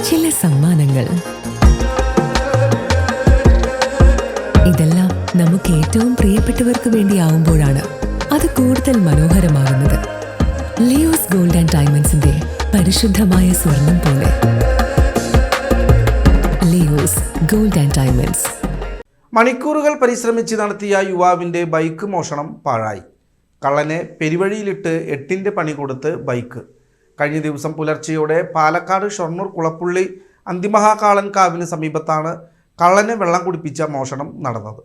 ചില സമ്മാനങ്ങൾ. ഇതെല്ലാം നമുക്ക് ഏറ്റവും പ്രിയപ്പെട്ടവർക്ക് വേണ്ടിയാവുമ്പോഴാണ് അത് കൂടുതൽ മനോഹരമാകുന്നത്. ലിയോസ് ഗോൾഡ് ആൻഡ് ഡയമണ്ട്സിന്റെ പരിശുദ്ധമായ സ്വർണം പോലെ. Leo's gold and diamonds. മണിക്കൂറുകൾ പരിശ്രമിച്ച് നടത്തിയ യുവാവിൻ്റെ ബൈക്ക് മോഷണം പാഴായി. കള്ളനെ പെരുവഴിയിലിട്ട് 8ന്റെ പണി കൊടുത്ത് ബൈക്ക്. കഴിഞ്ഞ ദിവസം പുലർച്ചെയോടെ പാലക്കാട് ഷൊർണൂർ കുളപ്പുള്ളി അന്തിമഹാകാളൻ കാവിന് സമീപത്താണ് കള്ളനെ വെള്ളം കുടിപ്പിച്ച മോഷണം നടന്നത്.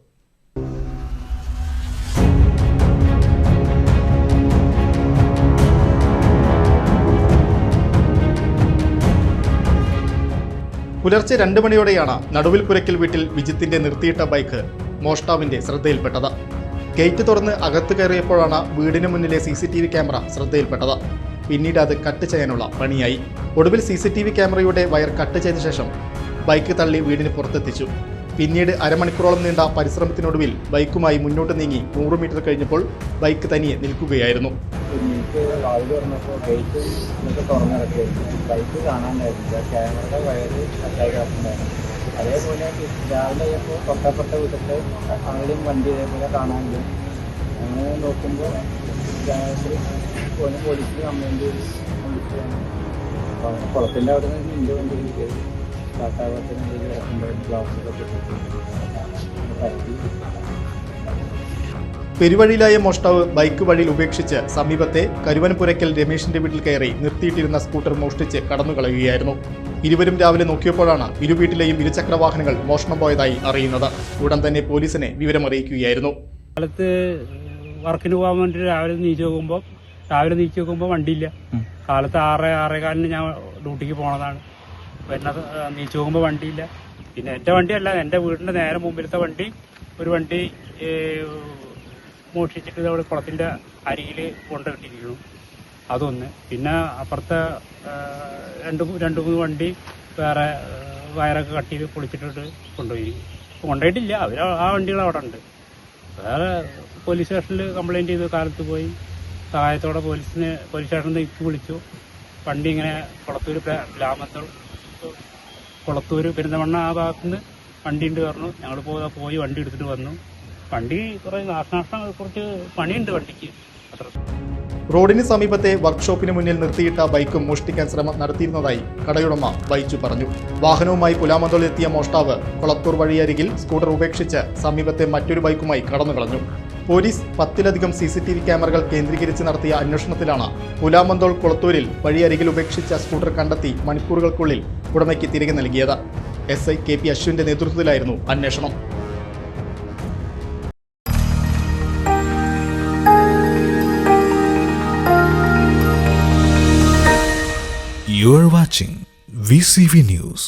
പുലർച്ചെ 2 മണിയോടെയാണ് നടുവിൽ പുരയ്ക്കൽ വീട്ടിൽ വിജിത്തിന്റെ നിർത്തിയിട്ട ബൈക്ക് മോഷ്ടാവിന്റെ ശ്രദ്ധയിൽപ്പെട്ടത്. ഗേറ്റ് തുറന്ന് അകത്ത് കയറിയപ്പോഴാണ് വീടിന് മുന്നിലെ CCTV ക്യാമറ ശ്രദ്ധയിൽപ്പെട്ടത്. പിന്നീട് അത് കട്ട് ചെയ്യാനുള്ള പണിയായി. ഒടുവിൽ CCTV ക്യാമറയുടെ വയർ കട്ട് ചെയ്ത ശേഷം ബൈക്ക് തള്ളി വീടിന് പുറത്തെത്തിച്ചു. പിന്നീട് അരമണിക്കൂറോളം നീണ്ട പരിശ്രമത്തിനൊടുവിൽ ബൈക്കുമായി മുന്നോട്ട് നീങ്ങി 100 മീറ്റർ കഴിഞ്ഞപ്പോൾ ബൈക്ക് തനിയെ നിൽക്കുകയായിരുന്നു. എനിക്ക് വാതിൽ തുറന്നപ്പോൾ ഗേറ്റ് തുറന്നിറക്കിയായിരുന്നു. ബൈക്ക് കാണാനായിരുന്നില്ല. ക്യാമറയുടെ വയറ് കട്ടായി കിടക്കുന്നുണ്ടായിരുന്നു. അതേപോലെ രാവിലെ ആയപ്പോൾ തൊട്ടപ്പുറത്തെ വീട്ടിൽ ആളുടെയും വണ്ടി ഇതേപോലെ കാണാനില്ല. അങ്ങനെ നോക്കുമ്പോൾ പോലീസിന് കംപ്ലൈൻറ്റ് വിളിക്കുകയാണ്. അപ്പോൾ അങ്ങനെ കുളത്തിൻ്റെ അവിടെ നിന്ന് എൻ്റെ വണ്ടി കിട്ടിയത് കാട്ടാപത്തിന് കിടക്കുമ്പോൾ ഗ്ലാസൊക്കെ പറ്റി. പെരുവഴിയിലായ മോഷ്ടാവ് ബൈക്ക് വഴിയിൽ ഉപേക്ഷിച്ച് സമീപത്തെ കരുവൻപുരയ്ക്കൽ രമേശിന്റെ വീട്ടിൽ കയറി നിർത്തിയിട്ടിരുന്ന സ്കൂട്ടർ മോഷ്ടിച്ച് കടന്നുകളയുകയായിരുന്നു. ഇരുവരും രാവിലെ നോക്കിയപ്പോഴാണ് ഇരു വീട്ടിലെയും ഇരുചക്ര വാഹനങ്ങൾ മോഷണം പോയതായി അറിയുന്നത്. ഉടൻ തന്നെ പോലീസിനെ വിവരമറിയിക്കുകയായിരുന്നു. കാലത്ത് വർക്കിന് പോകാൻ വേണ്ടി രാവിലെ നീച്ച് നോക്കുമ്പോൾ വണ്ടിയില്ല. കാലത്ത് 6:15 ഞാൻ ഡ്യൂട്ടിക്ക് പോണതാണ്. വരുന്നത് നീച്ച് നോക്കുമ്പോൾ വണ്ടിയില്ല. പിന്നെ എൻ്റെ വണ്ടിയല്ല, എൻ്റെ വീടിൻ്റെ നേരെ മുമ്പിലത്തെ വണ്ടി, ഒരു വണ്ടി മോഷ്ടിച്ചിട്ട് അവിടെ കുളത്തിൻ്റെ അരികിൽ കൊണ്ടുവിട്ടിരിക്കുന്നു. അതൊന്ന്. പിന്നെ അപ്പുറത്തെ രണ്ട് മൂന്ന് വണ്ടി വേറെ വയറൊക്കെ കട്ട് ചെയ്ത് പൊളിച്ചിട്ടിട്ട് കൊണ്ടുപോയിട്ടില്ല. അവർ ആ വണ്ടികൾ അവിടെ ഉണ്ട്. വേറെ പോലീസ് സ്റ്റേഷനിൽ കംപ്ലൈൻറ്റ് ചെയ്തു. കാലത്ത് പോയി സഹായത്തോടെ പോലീസ് സ്റ്റേഷനിൽ നിന്ന് വിളിച്ചു. വണ്ടി ഇങ്ങനെ കുളത്തൂർ പെരുന്തമണ്ണ ആ ഭാഗത്തുനിന്ന് വണ്ടി ഉണ്ട് പറഞ്ഞു. ഞങ്ങൾ പോയി വണ്ടി എടുത്തിട്ട് വന്നു. വണ്ടി കുറേ നാശനഷ്ടം, കുറച്ച് പണിയുണ്ട് വണ്ടിക്ക്. അത്ര. റോഡിന് സമീപത്തെ വർക്ക്ഷോപ്പിന് മുന്നിൽ നിർത്തിയിട്ട ബൈക്കും മോഷ്ടിക്കാൻ ശ്രമം നടത്തിയിരുന്നതായി കടയുടമ ബൈജു പറഞ്ഞു. വാഹനവുമായി പുലാമന്തോൾ എത്തിയ മോഷ്ടാവ് കുളത്തൂർ വഴിയരികിൽ സ്കൂട്ടർ ഉപേക്ഷിച്ച് സമീപത്തെ മറ്റൊരു ബൈക്കുമായി കടന്നുകളഞ്ഞു. പോലീസ് 10ലധികം CCTV ക്യാമറകൾ കേന്ദ്രീകരിച്ച് നടത്തിയ അന്വേഷണത്തിലാണ് പുലാമന്തോൾ കുളത്തൂരിൽ വഴിയരികിൽ ഉപേക്ഷിച്ച സ്കൂട്ടർ കണ്ടെത്തി മണിക്കൂറുകൾക്കുള്ളിൽ ഉടമയ്ക്ക് തിരികെ നൽകിയത്. SI KP അശ്വിന്റെ നേതൃത്വത്തിലായിരുന്നു അന്വേഷണം. You are watching VCV News.